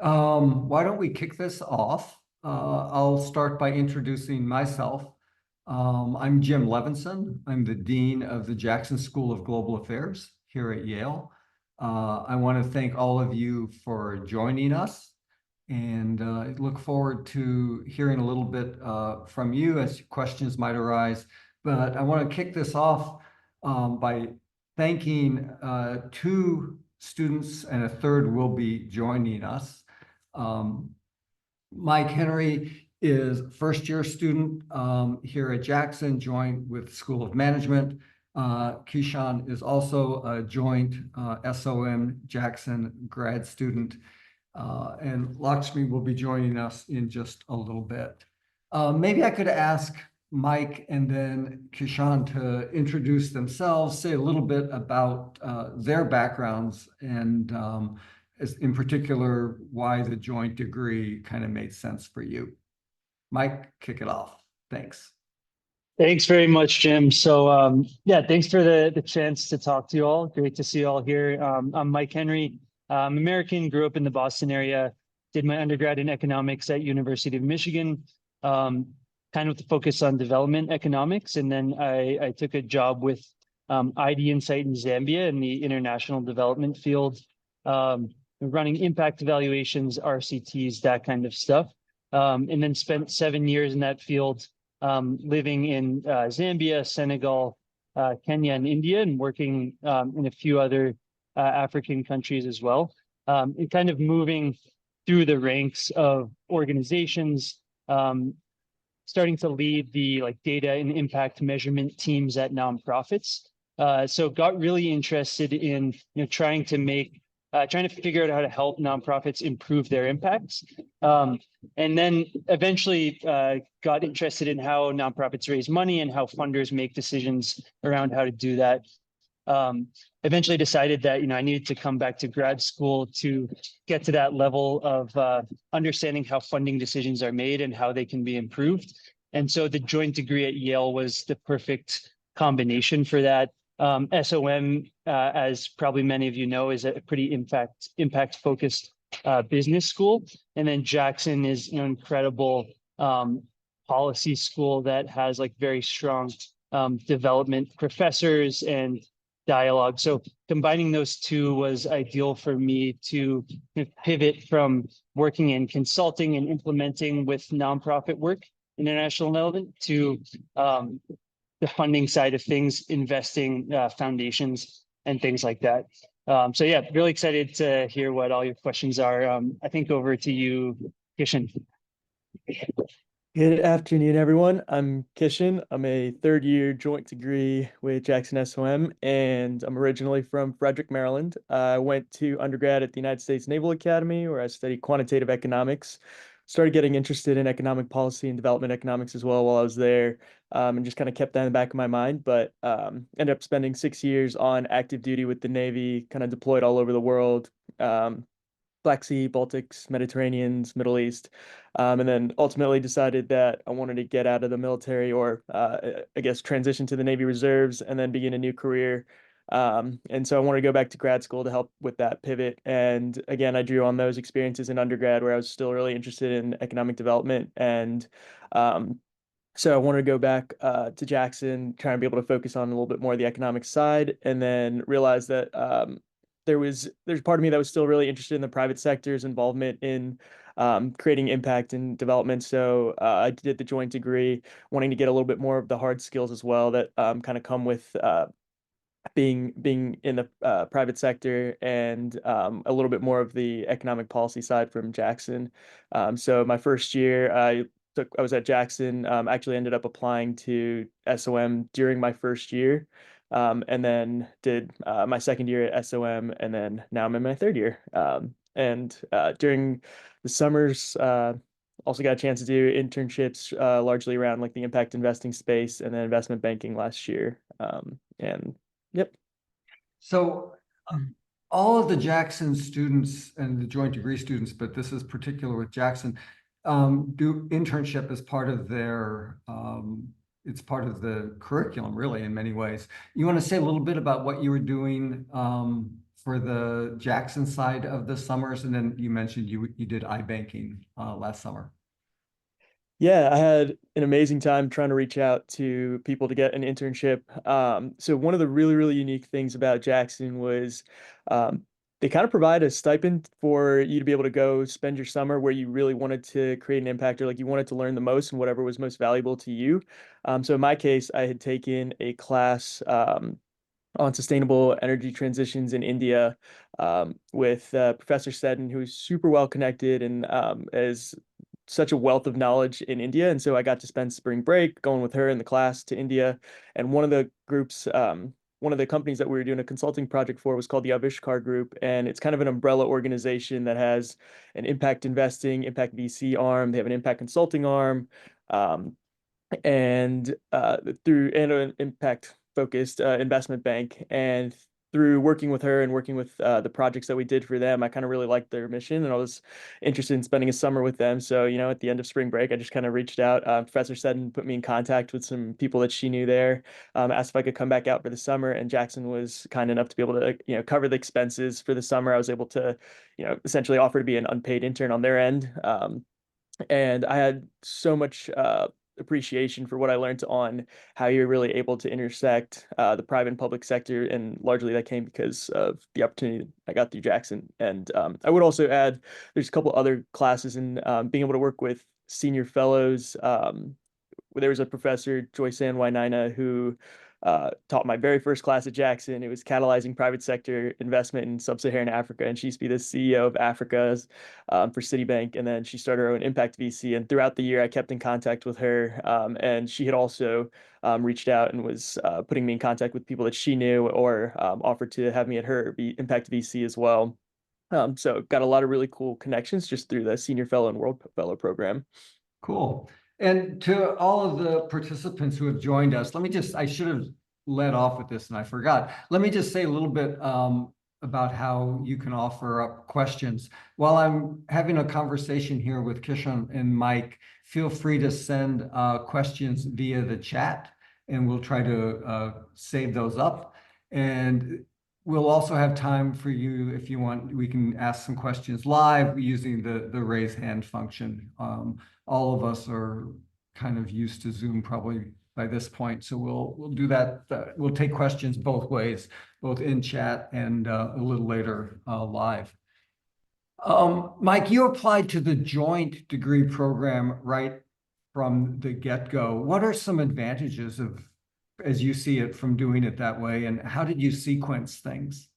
Why don't we kick this off? I'll start by introducing myself. I'm Jim Levinsohn. I'm the Dean of the Jackson School of Global Affairs here at Yale. I want to thank all of you for joining us, and I look forward to hearing a little bit from you as questions might arise. But I want to kick this off by thanking two students, and a third will be joining us. Mike Henry is first-year student here at Jackson, joined with School of Management. Kisshan is also a joint SOM Jackson grad student. And Lakshmi will be joining us in just a little bit. Maybe I could ask Mike and then Kisshan to introduce themselves, say a little bit about their backgrounds, and in particular, why the joint degree kind of made sense for you. Mike, kick it off. Thanks. Thanks very much, Jim. So yeah, thanks for the chance to talk to you all. Great to see you all here. I'm Mike Henry. I'm American, grew up in the Boston area, did my undergrad in economics at University of Michigan, kind of with the focus on development economics. And then I took a job with ID Insight in Zambia in the international development field, running impact evaluations, RCTs, that kind of stuff. And then spent 7 years in that field, living in Zambia, Senegal, Kenya, and India, and working in a few other African countries as well, and kind of moving through the ranks of organizations, starting to lead the data and impact measurement teams at nonprofits. So got really interested in trying to figure out how to help nonprofits improve their impacts. And then eventually got interested in how nonprofits raise money and how funders make decisions around how to do that. Eventually decided that I needed to come back to grad school to get to that level of understanding how funding decisions are made and how they can be improved. And so the joint degree at Yale was the perfect combination for that. SOM, as probably many of you know, is a pretty impact focused business school, and then Jackson is incredible policy school that has very strong development professors and dialogue. So combining those two was ideal for me to pivot from working in consulting and implementing with nonprofit work, international development, to the funding side of things, investing, foundations, and things like that. So yeah, really excited to hear what all your questions are. I think over to you, Kisshan. Good afternoon, everyone. I'm Kisshan. I'm a third-year joint degree with Jackson SOM, and I'm originally from Frederick, Maryland. I went to undergrad at the United States Naval Academy, where I studied quantitative economics. Started getting interested in economic policy and development economics as well while I was there, and just kind of kept that in the back of my mind. But ended up spending 6 years on active duty with the Navy, kind of deployed all over the world. Black Sea, Baltics, Mediterraneans, Middle East, and then ultimately decided that I wanted to get out of the military, or I guess transition to the Navy Reserves and then begin a new career. And so I wanted to go back to grad school to help with that pivot. And again, I drew on those experiences in undergrad where I was still really interested in economic development. And so I wanted to go back to Jackson, trying to be able to focus on a little bit more of the economic side, and then realized that there's part of me that was still really interested in the private sector's involvement in creating impact and development. So I did the joint degree, wanting to get a little bit more of the hard skills as well that kind of come with being in the private sector, and a little bit more of the economic policy side from Jackson. So my first year, I was at Jackson, actually ended up applying to SOM during my first year. And then did my second year at SOM, and then now I'm in my third year. And during the summers, also got a chance to do internships, largely around the impact investing space, and then investment banking last year. And yep. So all of the Jackson students and the joint degree students, but this is particular with Jackson, do internship as part of their it's part of the curriculum, really, in many ways. You want to say a little bit about what you were doing for the Jackson side of the summers? And then you mentioned you did iBanking last summer. Yeah, I had an amazing time trying to reach out to people to get an internship. So one of the really, really unique things about Jackson was um, they kind of provide a stipend for you to be able to go spend your summer where you really wanted to create an impact or like you wanted to learn the most and whatever was most valuable to you. So in my case, I had taken a class on sustainable energy transitions in India with Professor Seddon, who's super well connected and is such a wealth of knowledge in India. And so I got to spend spring break going with her in the class to India. And one of the groups, one of the companies that we were doing a consulting project for was called the Avishkar Group. And it's kind of an umbrella organization that has an impact investing, impact VC arm. They have an impact consulting arm. Um, and through and an impact focused investment bank. And through working with her and working with the projects that we did for them, I kind of really liked their mission and I was interested in spending a summer with them. So, you know, at the end of spring break, I just kind of reached out. Professor Seddon put me in contact with some people that she knew there, asked if I could come back out for the summer. And Jackson was kind enough to be able to, you know, cover the expenses for the summer. I was able to, you know, essentially offer to be an unpaid intern on their end. And I had so much appreciation for what I learned on how you're really able to intersect the private and public sector, and largely that came because of the opportunity I got through Jackson. And I would also add, there's a couple other classes in being able to work with senior fellows. There was a professor, Joyce-Ann Wainaina, who taught my very first class at Jackson. It was catalyzing private sector investment in sub-Saharan Africa, and she used to be the CEO of Africa for Citibank, and then she started her own impact VC. And throughout the year, I kept in contact with her, and she had also reached out and was putting me in contact with people that she knew or offered to have me at her impact VC as well. So got a lot of really cool connections just through the Senior Fellow and World Fellow program. Cool. And to all of the participants who have joined us, I should have led off with this and I forgot. Let me just say a little bit about how you can offer up questions. While I'm having a conversation here with Kisshan and Mike, feel free to send questions via the chat and we'll try to save those up. And we'll also have time for you, if you want, we can ask some questions live using the raise hand function. All of us are kind of used to Zoom probably by this point, so we'll do that. We'll take questions both ways, both in chat and a little later live. Mike, you applied to the joint degree program right from the get-go. What are some advantages of, as you see it, from doing it that way, and how did you sequence things?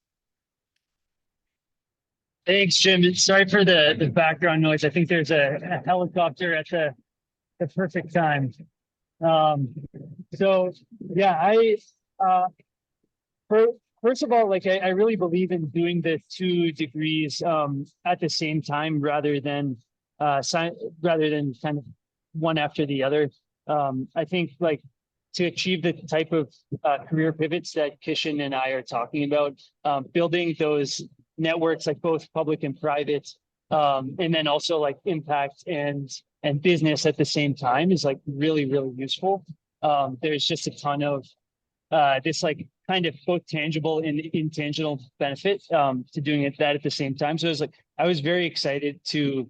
Thanks, Jim. Sorry for the background noise. I think there's a helicopter at the perfect time. So yeah, first of all, like I really believe in doing the 2 degrees at the same time rather than kind of one after the other. I think like to achieve the type of career pivots that Kisshan and I are talking about, building those networks like both public and private, and then also like impact and business at the same time is like really, really useful. There's just a ton of this like kind of both tangible and intangible benefit to doing that at the same time. So I was very excited to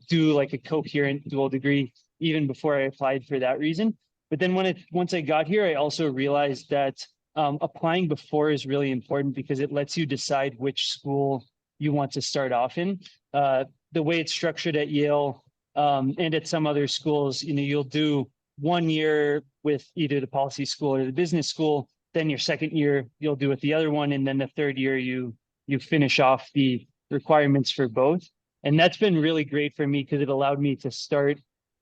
do like a coherent dual degree even before I applied for that reason. But then once I got here, I also realized that applying before is really important because it lets you decide which school you want to start off in. The way it's structured at Yale and at some other schools, you know, you'll do 1 year with either the policy school or the business school. Then your second year, you'll do with the other one. And then the third year, you finish off the requirements for both. And that's been really great for me because it allowed me to start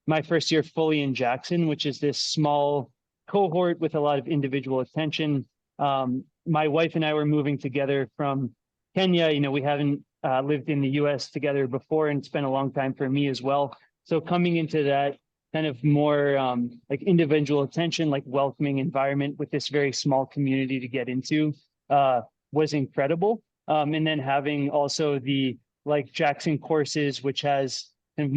my first year fully in Jackson, which is this small cohort with a lot of individual attention. My wife and I were moving together from Kenya. You know, we haven't lived in the US together before, and it's been a long time for me as well. So coming into that kind of more like individual attention, like welcoming environment with this very small community to get into was incredible. And then having also the like Jackson courses, which has kind of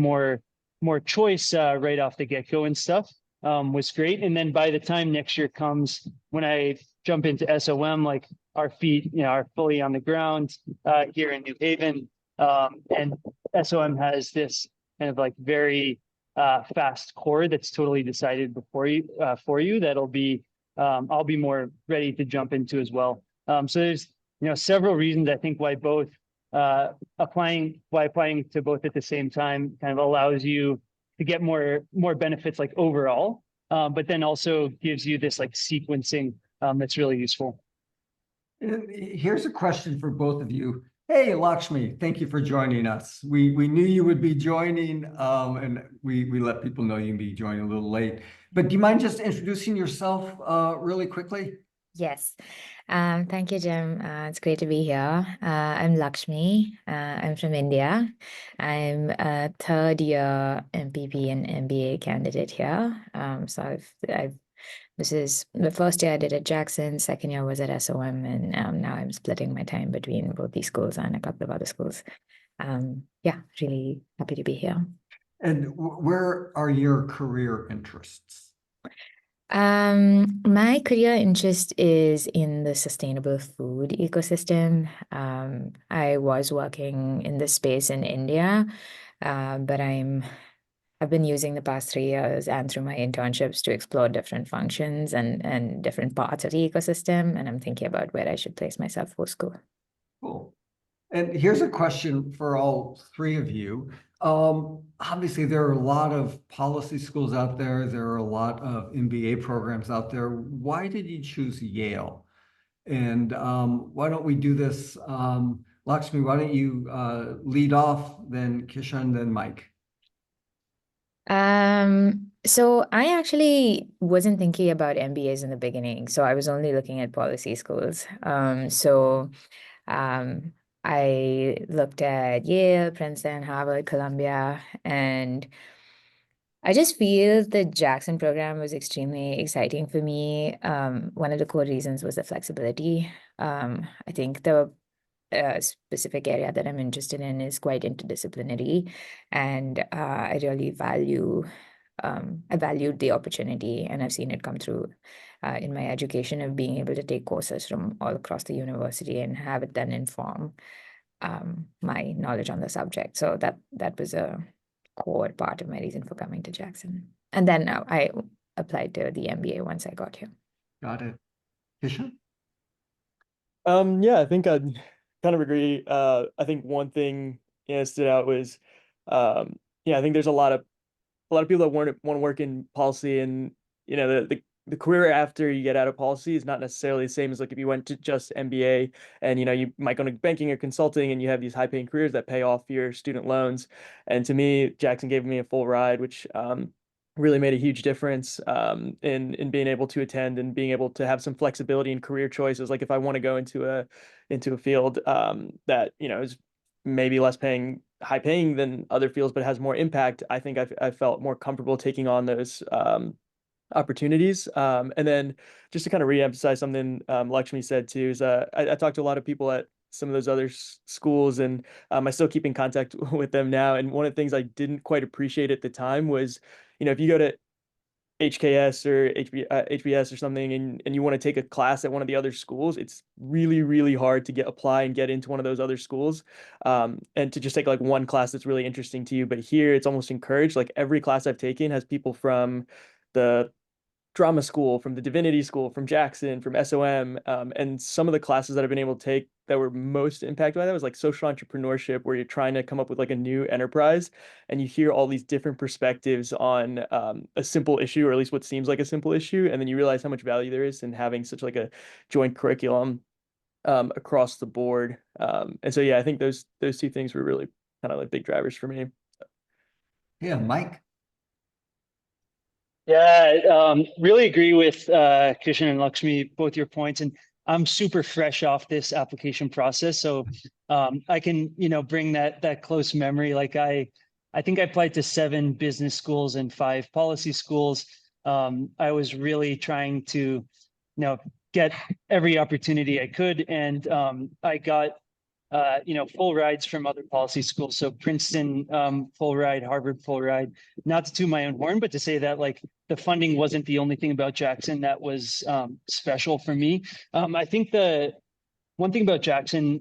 more choice right off the get-go and stuff was great. And then by the time next year comes, when I jump into SOM, like our feet, are fully on the ground here in New Haven. And SOM has this kind of like very fast core that's totally decided before you for you that'll be I'll be more ready to jump into as well. So there's several reasons I think why both applying to both at the same time kind of allows you to get more benefits like overall, but then also gives you this like sequencing that's really useful. And here's a question for both of you. Hey, Lakshmi, thank you for joining us. We knew you would be joining, and we let people know you'd be joining a little late. But do you mind just introducing yourself really quickly? Yes. Thank you, Jim. It's great to be here. I'm Lakshmi. I'm from India. I'm a third year MPP and MBA candidate here. So this is the first year I did at Jackson, second year was at SOM, and now I'm splitting my time between both these schools and a couple of other schools. Yeah, really happy to be here. And where are your career interests? My career interest is in the sustainable food ecosystem. I was working in this space in India, but I've been using the past 3 years and through my internships to explore different functions and different parts of the ecosystem. And I'm thinking about where I should place myself for school. Cool. And here's a question for all three of you. Obviously, there are a lot of policy schools out there. There are a lot of MBA programs out there. Why did you choose Yale? And why don't we do this? Lakshmi, why don't you lead off, then Kisshan, then Mike? So I actually wasn't thinking about MBAs in the beginning. So I was only looking at policy schools. I looked at Yale, Princeton, Harvard, Columbia, and I just feel the Jackson program was extremely exciting for me. One of the core reasons was the flexibility. I think the specific area that I'm interested in is quite interdisciplinary, and I really I valued the opportunity, and I've seen it come through in my education of being able to take courses from all across the university and have it then inform my knowledge on the subject. So that was a core part of my reason for coming to Jackson. And then I applied to the MBA once I got here. Got it. Kisshan? Yeah, I think I'd kind of agree. I think one thing stood out was I think there's a lot of people that want to work in policy, and the career after you get out of policy is not necessarily the same as like if you went to just MBA and you might go into banking or consulting and you have these high paying careers that pay off your student loans. And to me, Jackson gave me a full ride, which really made a huge difference in being able to attend and being able to have some flexibility in career choices. Like if I want to go into a field that is maybe less high paying than other fields, but has more impact, I think I felt more comfortable taking on those opportunities. And then just to kind of reemphasize something Lakshmi said too, is I talked to a lot of people at some of those other schools, and I still keep in contact with them now. And one of the things I didn't quite appreciate at the time was, if you go to HKS or HBS or something, and you want to take a class at one of the other schools, it's really, really hard to apply and get into one of those other schools, and to just take like one class that's really interesting to you. But here it's almost encouraged. Like every class I've taken has people from the drama school, from the divinity school, from Jackson, from SOM, and some of the classes that I've been able to take that were most impacted by that was like social entrepreneurship, where you're trying to come up with like a new enterprise, and you hear all these different perspectives on a simple issue, or at least what seems like a simple issue, and then you realize how much value there is in having such like a joint curriculum across the board. And so yeah, I think those two things were really kind of like big drivers for me. Yeah, Mike? Yeah, really agree with Kisshan and Lakshmi, both your points. And I'm super fresh off this application process, so I can bring that close memory. Like I think I applied to 7 business schools and 5 policy schools. I was really trying to get every opportunity I could, and I got full rides from other policy schools. So Princeton full ride, Harvard full ride. Not to toot my own horn, but to say that like the funding wasn't the only thing about Jackson that was special for me. I think the one thing about Jackson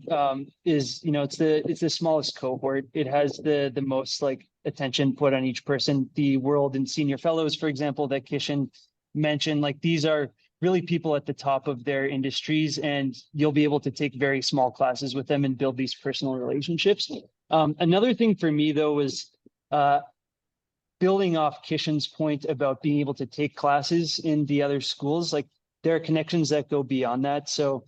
is, it's the smallest cohort. It has the most like attention put on each person. The World and Senior Fellows, for example, that Kisshan mentioned, like these are really people at the top of their industries, and you'll be able to take very small classes with them and build these personal relationships. Another thing for me though was building off Kisshan's point about being able to take classes in the other schools. Like there are connections that go beyond that. So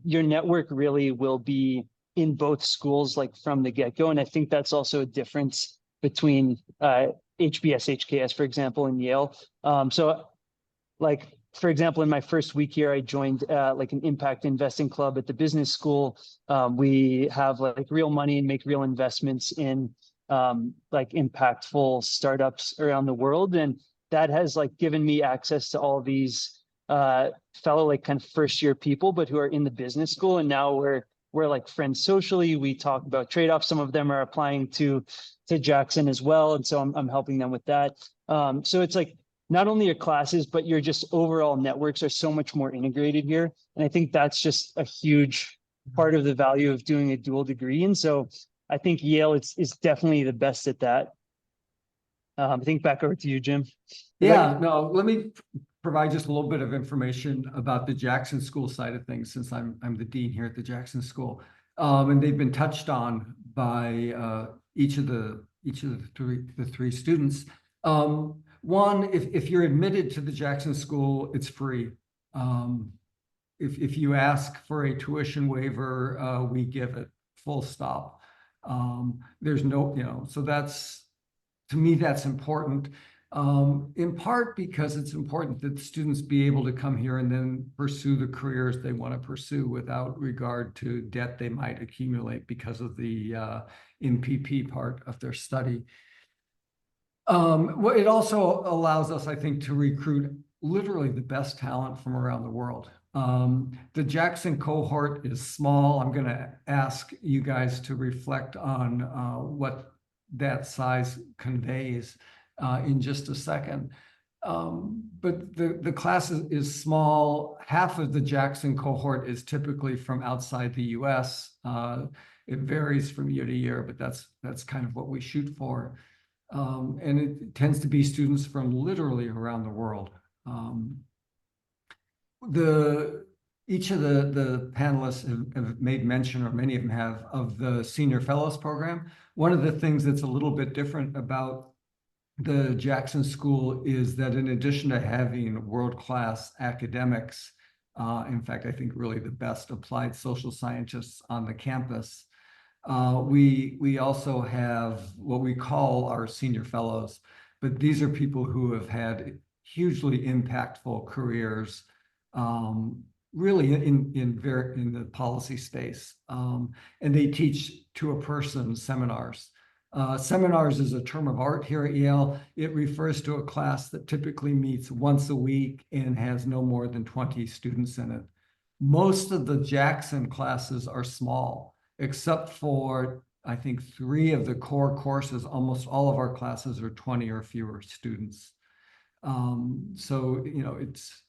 your network really will be in both schools, like from the get-go. And I think that's also a difference between HBS, HKS, for example, and Yale. So like, for example, in my first week here, I joined like an impact investing club at the business school. We have like real money and make real investments in like impactful startups around the world. And that has like given me access to all these fellow like kind of first year people, but who are in the business school. And now we're like friends socially. We talk about trade-offs. Some of them are applying to Jackson as well. And so I'm helping them with that. So it's like, not only your classes, but your just overall networks are so much more integrated here. And I think that's just a huge part of the value of doing a dual degree. And so I think Yale is definitely the best at that. I think back over to you, Jim. Yeah, no, let me provide just a little bit of information about the Jackson School side of things, since I'm the dean here at the Jackson School. And they've been touched on by each of the three students. One, if you're admitted to the Jackson School, it's free. If you ask for a tuition waiver, we give it, full stop. There's no, so that's, to me, that's important. In part because it's important that students be able to come here and then pursue the careers they want to pursue without regard to debt they might accumulate because of the NPP part of their study. Well, it also allows us, I think, to recruit literally the best talent from around the world. The Jackson cohort is small. I'm going to ask you guys to reflect on what that size conveys in just a second. But the class is small. Half of the Jackson cohort is typically from outside the US. It varies from year to year, but that's kind of what we shoot for. And it tends to be students from literally around the world. Each of the panelists have made mention, or many of them have, of the Senior Fellows Program. One of the things that's a little bit different about the Jackson School is that in addition to having world-class academics, in fact, I think really the best applied social scientists on the campus, we also have what we call our Senior Fellows, but these are people who have had hugely impactful careers, really in the policy space, and they teach to a person seminars. Seminars is a term of art here at Yale. It refers to a class that typically meets once a week and has no more than 20 students in it. Most of the Jackson classes are small, except for, I think, 3 of the core courses. Almost all of our classes are 20 or fewer students. So,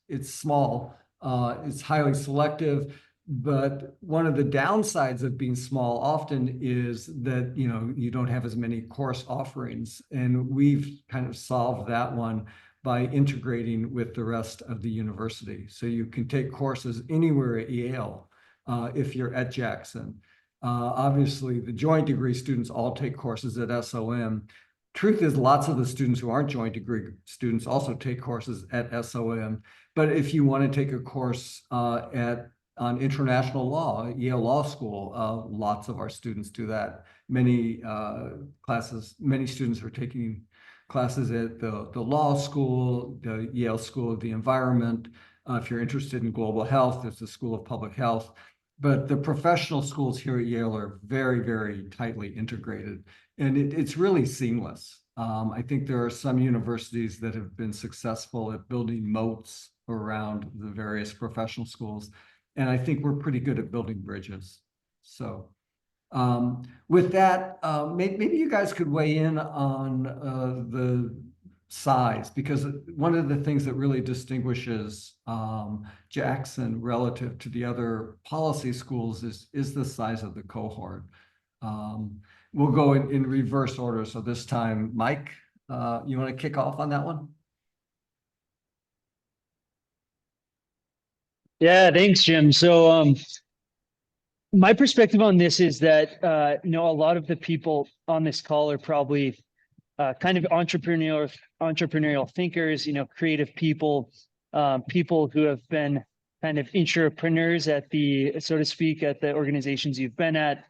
it's small, it's highly selective, but one of the downsides of being small often is that, you don't have as many course offerings. And we've kind of solved that one by integrating with the rest of the university. So you can take courses anywhere at Yale if you're at Jackson. Obviously, the joint degree students all take courses at SOM. Truth is, lots of the students who aren't joint degree students also take courses at SOM. But if you want to take a course on international law at Yale Law School, lots of our students do that. Many students are taking classes at the law school, the Yale School of the Environment. If you're interested in global health, there's the School of Public Health. But the professional schools here at Yale are very, very tightly integrated, and it's really seamless. I think there are some universities that have been successful at building moats around the various professional schools, and I think we're pretty good at building bridges. So with that, maybe you guys could weigh in on size, because one of the things that really distinguishes Jackson relative to the other policy schools is the size of the cohort. We'll go in reverse order. So this time, Mike, you want to kick off on that one? Yeah, thanks, Jim. So my perspective on this is that a lot of the people on this call are probably kind of entrepreneurial thinkers, creative people, people who have been kind of entrepreneurs at the, so to speak, at the organizations you've been at.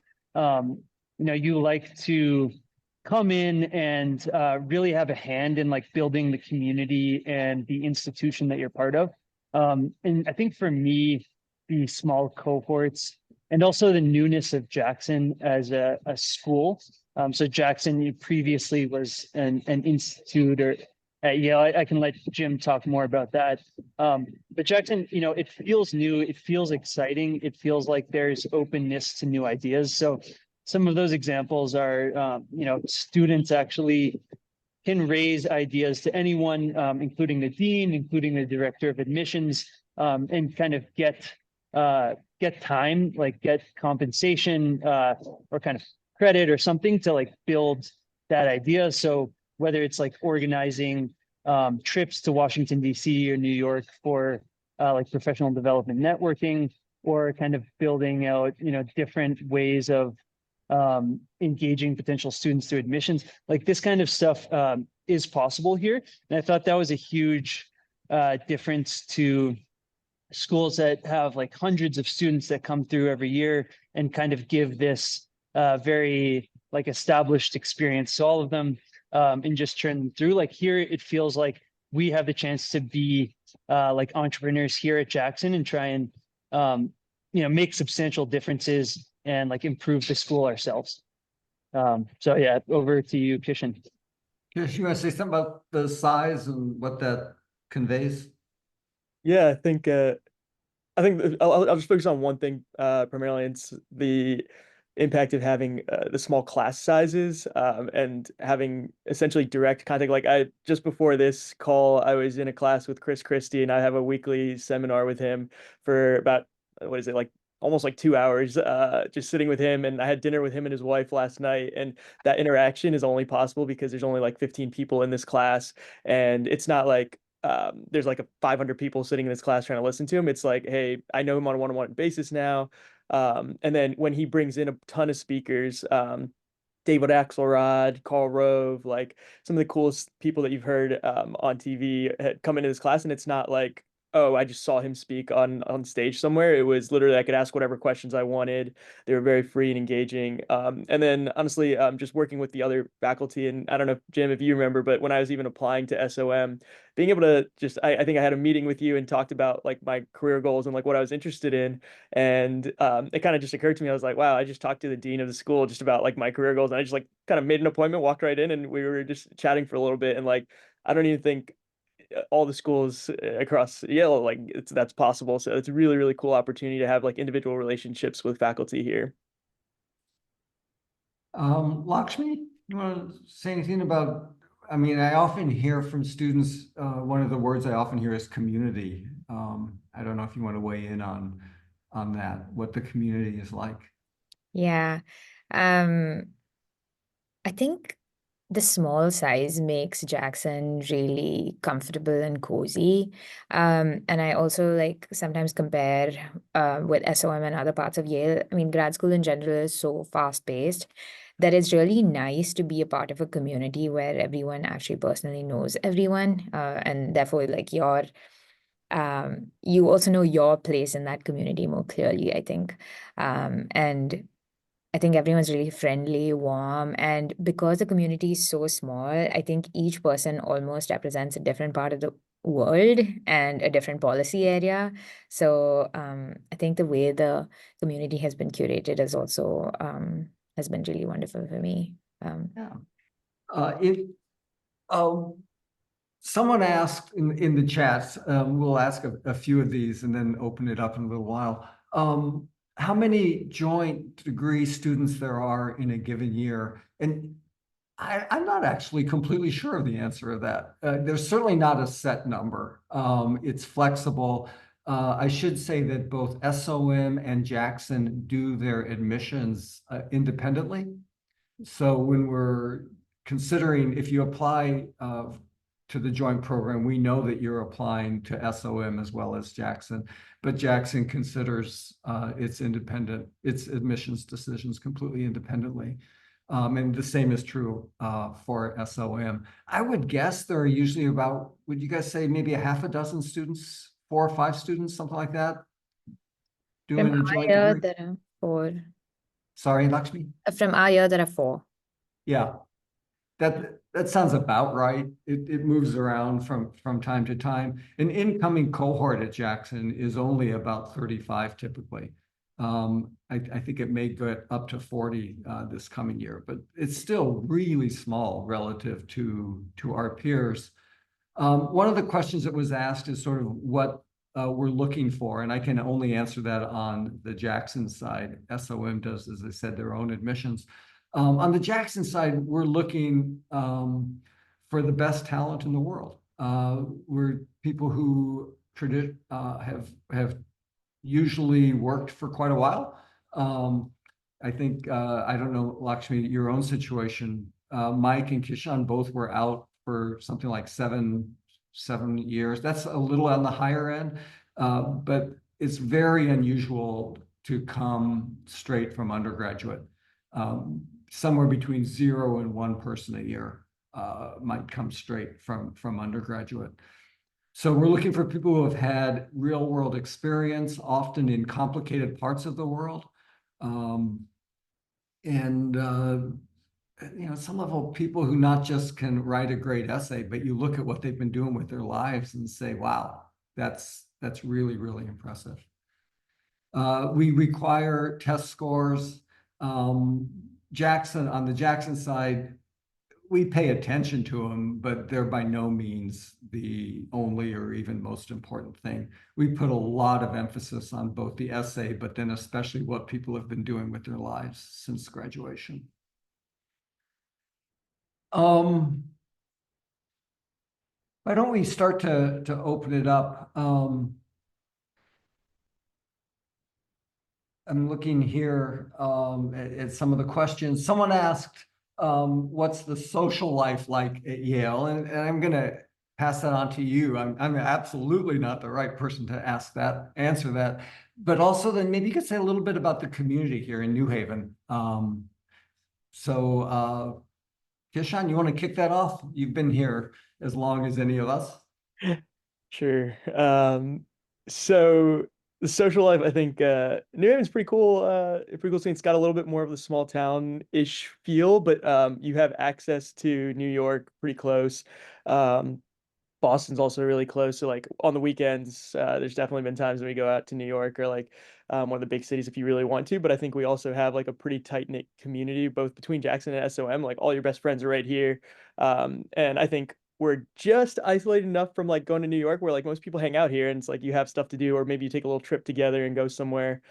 You like to come in and really have a hand in like building the community and the institution that you're part of. And I think for me, the small cohorts and also the newness of Jackson as a school. So Jackson previously was an institute or at Yale. I can let Jim talk more about that. But Jackson, it feels new. It feels exciting. It feels like there's openness to new ideas. So some of those examples are, students actually can raise ideas to anyone, including the dean, including the director of admissions, and kind of get time, like get compensation or kind of credit or something to like build that idea. So whether it's like organizing trips to Washington, D.C. or New York for like professional development networking, or kind of building out, different ways of engaging potential students through admissions, like this kind of stuff is possible here. And I thought that was a huge difference to schools that have like hundreds of students that come through every year and kind of give this very like established experience to all of them and just turn them through. Like here, it feels like we have the chance to be like entrepreneurs here at Jackson and try and make substantial differences and like improve the school ourselves. So yeah, over to you, Kisshan. Kish, you want to say something about the size and what that conveys? Yeah, I think I'll just focus on one thing primarily. It's the impact of having the small class sizes and having essentially direct contact. Like I just before this call, I was in a class with Chris Christie, and I have a weekly seminar with him for about what is it, like almost like 2 hours just sitting with him. And I had dinner with him and his wife last night, and that interaction is only possible because there's only like 15 people in this class, and it's not like there's like a 500 people sitting in this class trying to listen to him. It's like, hey, I know him on a one-on-one basis now. And then when he brings in a ton of speakers, David Axelrod, Karl Rove, like some of the coolest people that you've heard on TV had come into this class, and it's not like, oh, I just saw him speak on stage somewhere. It was literally I could ask whatever questions I wanted. They were very free and engaging. And then honestly, just working with the other faculty, and I don't know, Jim, if you remember, but when I was even applying to SOM, being able to just, I think I had a meeting with you and talked about like my career goals and like what I was interested in. And it kind of just occurred to me, I was like, wow, I just talked to the dean of the school just about like my career goals. And I just like kind of made an appointment, walked right in, and we were just chatting for a little bit. And like, I don't even think all the schools across Yale, like that's possible. So it's a really, really cool opportunity to have like individual relationships with faculty here. Lakshmi, you want to say anything about, I mean, I often hear from students, one of the words I often hear is community. I don't know if you want to weigh in on that, what the community is like. Yeah. I think the small size makes Jackson really comfortable and cozy. And I also like sometimes compare with SOM and other parts of Yale. I mean, grad school in general is so fast-paced that it's really nice to be a part of a community where everyone actually personally knows everyone. And therefore, like you also know your place in that community more clearly, I think. And I think everyone's really friendly, warm, and because the community is so small, I think each person almost represents a different part of the world and a different policy area. So I think the way the community has been curated is also has been really wonderful for me. Someone asked in the chats, we'll ask a few of these and then open it up in a little while. How many joint degree students there are in a given year? And I'm not actually completely sure of the answer of that. There's certainly not a set number. It's flexible. I should say that both SOM and Jackson do their admissions independently. So when we're considering if you apply to the joint program, we know that you're applying to SOM as well as Jackson, but Jackson considers its admissions decisions completely independently. And the same is true for SOM. I would guess there are usually about, would you guys say maybe a half a dozen students, 4 or 5 students, something like that, doing From a our joint year, degree? there are 4. Sorry, Lakshmi? From our year, there are 4. Yeah, that sounds about right. It moves around from time to time. An incoming cohort at Jackson is only about 35 typically. I think it may get up to 40 this coming year, but it's still really small relative to our peers. One of the questions that was asked is sort of what we're looking for, and I can only answer that on the Jackson side. SOM does, as I said, their own admissions. On the Jackson side, we're looking for the best talent in the world. We're people who have usually worked for quite a while. I think, I don't know, Lakshmi, your own situation. Mike and Kisshan both were out for something like 7 years. That's a little on the higher end, but it's very unusual to come straight from undergraduate. Somewhere between 0 and 1 person a year might come straight from undergraduate. So we're looking for people who have had real world experience, often in complicated parts of the world. Some level people who not just can write a great essay, but you look at what they've been doing with their lives and say, wow, that's really, really impressive. We require test scores. On the Jackson side, we pay attention to them, but they're by no means the only or even most important thing. We put a lot of emphasis on both the essay, but then especially what people have been doing with their lives since graduation. Why don't we start to open it up? I'm looking here at some of the questions. Someone asked, what's the social life like at Yale? And I'm going to pass that on to you. I'm absolutely not the right person to answer that. But also then maybe you could say a little bit about the community here in New Haven. Kisshan, you want to kick that off? You've been here as long as any of us. Sure. So the social life, I think New Haven's pretty cool. Pretty cool scene. It's got a little bit more of the small town-ish feel, but you have access to New York pretty close. Boston's also really close. So like on the weekends, there's definitely been times when we go out to New York or like one of the big cities if you really want to. But I think we also have like a pretty tight-knit community, both between Jackson and SOM. Like all your best friends are right here. And I think we're just isolated enough from like going to New York where like most people hang out here and it's like you have stuff to do, or maybe you take a little trip together and go somewhere.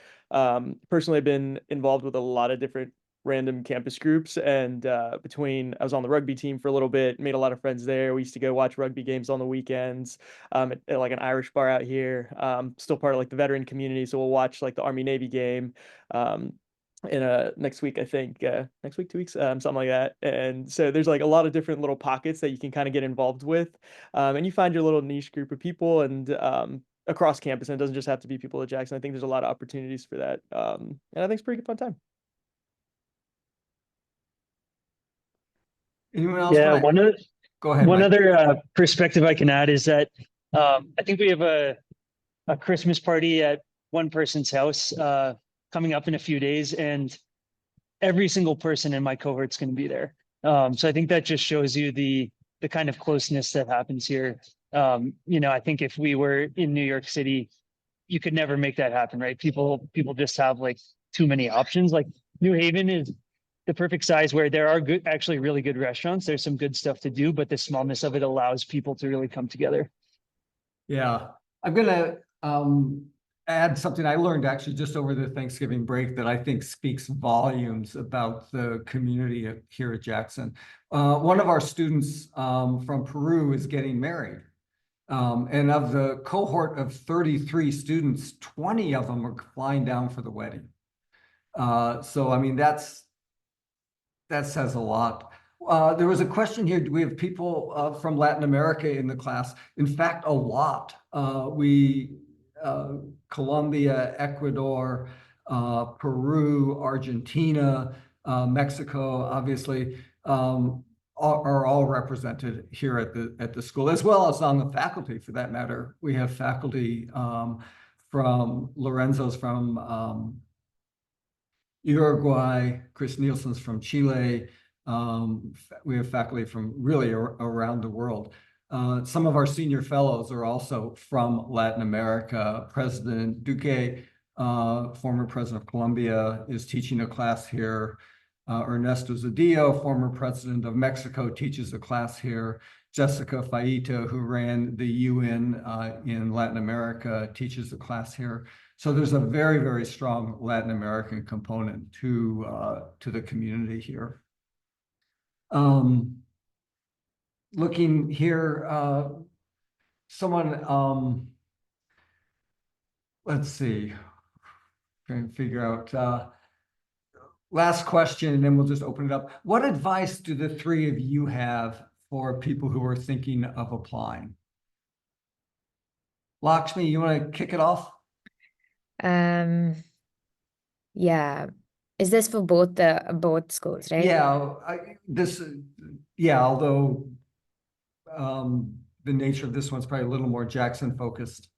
Personally, I've been involved with a lot of different random campus groups, and I was on the rugby team for a little bit, made a lot of friends there. We used to go watch rugby games on the weekends at like an Irish bar out here. Still part of like the veteran community, so we'll watch like the Army Navy game in next week, I think next week, 2 weeks, something like that. And so there's like a lot of different little pockets that you can kind of get involved with, and you find your little niche group of people and across campus, and it doesn't just have to be people at Jackson. I think there's a lot of opportunities for that, and I think it's a pretty good fun time. Anyone else? Yeah, Go ahead, one Mike. other perspective I can add is that I think we have a Christmas party at one person's house coming up in a few days, and every single person in my cohort is going to be there. So I think that just shows you the kind of closeness that happens here. I think if we were in New York City, you could never make that happen, right? People just have like too many options. Like New Haven is the perfect size where there are actually really good restaurants. There's some good stuff to do, but the smallness of it allows people to really come together. Yeah, I'm gonna add something I learned actually just over the Thanksgiving break that I think speaks volumes about the community here at Jackson. One of our students from Peru is getting married. And of the cohort of 33 students, 20 of them are flying down for the wedding. So, I mean, that says a lot. There was a question here. Do we have people from Latin America in the class? In fact, a lot. Colombia, Ecuador, Peru, Argentina, Mexico, obviously, are all represented here at the school, as well as on the faculty, for that matter. We have faculty from Lorenzo's from Uruguay, Chris Nielsen's from Chile. We have faculty from really around the world. Some of our senior fellows are also from Latin America. President Duque, former president of Colombia, is teaching a class here. Ernesto Zedillo, former president of Mexico, teaches a class here. Jessica Faita, who ran the UN in Latin America, teaches a class here. So there's a very, very strong Latin American component to the community here. Looking here, someone, let's see, trying to figure out, last question, and then we'll just open it up. What advice do the three of you have for people who are thinking of applying? Lakshmi, you want to kick it off? Yeah. Is this for both schools, right? Yeah, although the nature of this one's probably a little more Jackson focused.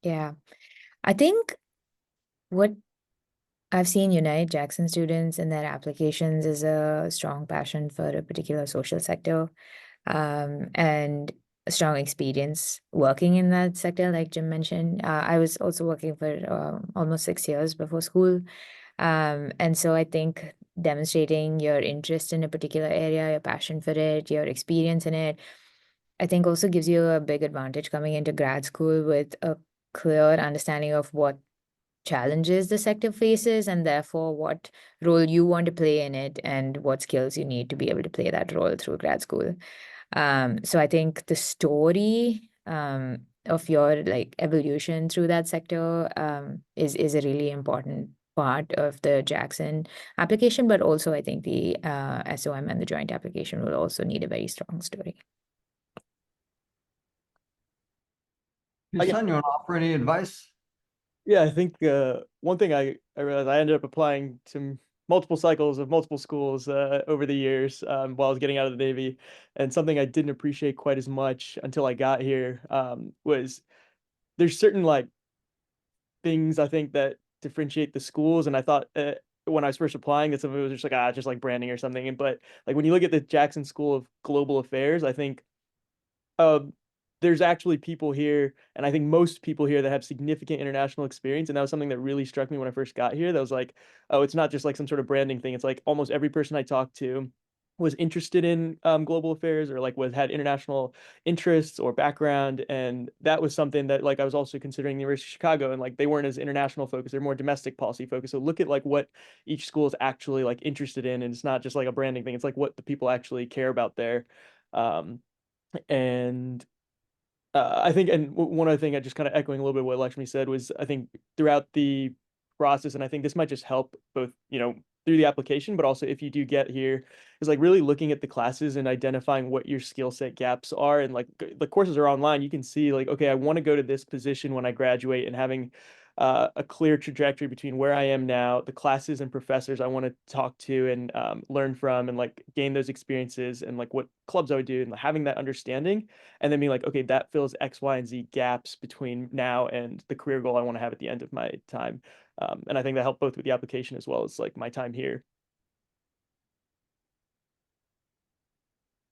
Yeah. I think what I've seen unite Jackson students in their applications is a strong passion for a particular social sector, and a strong experience working in that sector, like Jim mentioned. I was also working for almost 6 years before school. And so I think demonstrating your interest in a particular area, your passion for it, your experience in it, I think also gives you a big advantage coming into grad school with a clear understanding of what challenges the sector faces, and therefore what role you want to play in it and what skills you need to be able to play that role through grad school. So I think the story of your like evolution through that sector is a really important part of the Jackson application, but also I think the SOM and the joint application will also need a very strong story. Kisshan, you want to offer any advice? Yeah, I think one thing I realized, I ended up applying to multiple cycles of multiple schools over the years while I was getting out of the Navy. And something I didn't appreciate quite as much until I got here was there's certain like things I think that differentiate the schools. And I thought when I was first applying that some of it was just like branding or something. But like when you look at the Jackson School of Global Affairs, I think there's actually people here, and I think most people here that have significant international experience. And that was something that really struck me when I first got here. That was like, oh, it's not just like some sort of branding thing. It's like almost every person I talked to was interested in global affairs or like had international interests or background. And that was something that like I was also considering the University of Chicago, and like they weren't as international focused, they're more domestic policy focused. So look at like what each school is actually like interested in, and it's not just like a branding thing. It's like what the people actually care about there. And I think, and one other thing, I just kind of echoing a little bit what Lakshmi said was, I think throughout the process, and I think this might just help both, through the application, but also if you do get here, is like really looking at the classes and identifying what your skill set gaps are. And like the courses are online, you can see like, okay, I want to go to this position when I graduate, and having a clear trajectory between where I am now, the classes and professors I want to talk to and learn from, and like gain those experiences, and like what clubs I would do, and having that understanding, and then being like, okay, that fills X, Y, and Z gaps between now and the career goal I want to have at the end of my time. And I think that helped both with the application as well as like my time here.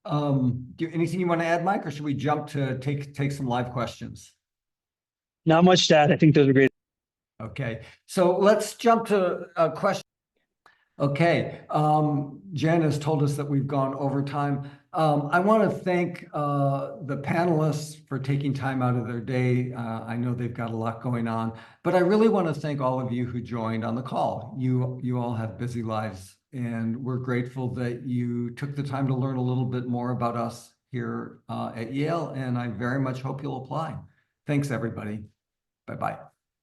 Anything you want to add, Mike, or should we jump to take some live questions? Not much to add. I think those are great. Okay, so let's jump to a question. Okay, Jen has told us that we've gone over time. I want to thank the panelists for taking time out of their day. I know they've got a lot going on, but I really want to thank all of you who joined on the call. You all have busy lives, and we're grateful that you took the time to learn a little bit more about us here at Yale, and I very much hope you'll apply. Thanks, everybody. Bye-bye.